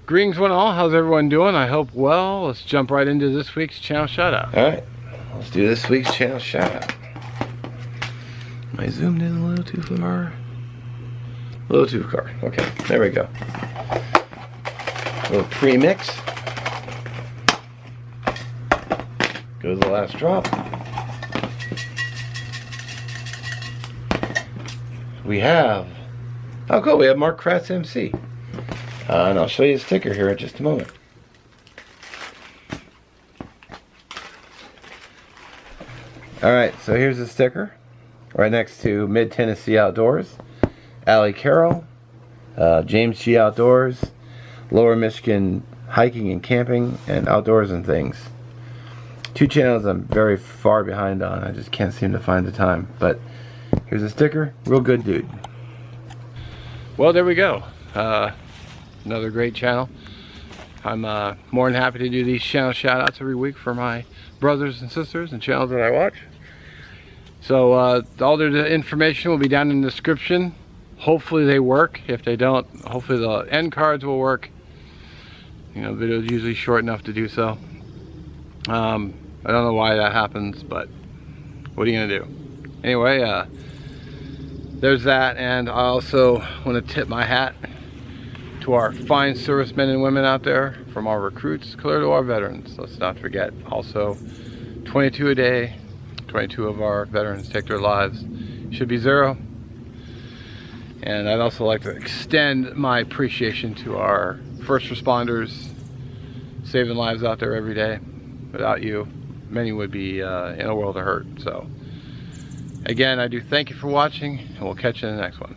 Greetings one all, how's everyone doing? I hope well. Let's jump right into this week's channel shout out. Alright, let's do this week's channel shout out. Am I zoomed in a little too far? A little too far. Okay, there we go. A little pre-mix. Goes the last drop. We have, oh cool, we have Mark KratzMC. And I'll show you the sticker here in just a moment. Alright, so here's the sticker. Right next to Mid-Tennessee Outdoors. Allie Carroll, James G. Outdoors, Lower Michigan Hiking and Camping, and Outdoors and Things. Two channels I'm very far behind on. I just can't seem to find the time. But here's a sticker. Real good dude. Well, there we go. Another great channel. I'm more than happy to do these channel shout outs every week for my brothers and sisters and channels that I watch. So all their information will be down in the description. Hopefully they work. If they don't, hopefully the end cards will work. You know, the video is usually short enough to do so. I don't know why that happens, but what are you gonna do? Anyway, there's that, and I also want to tip my hat to our fine servicemen and women out there, from our recruits clear to our veterans. Let's not forget, also 22 a day, 22 of our veterans take their lives. Should be 0. And I'd also like to extend my appreciation to our first responders saving lives out there every day. Without you, many would be in a world of hurt. So again, I do thank you for watching, and we'll catch you in the next one.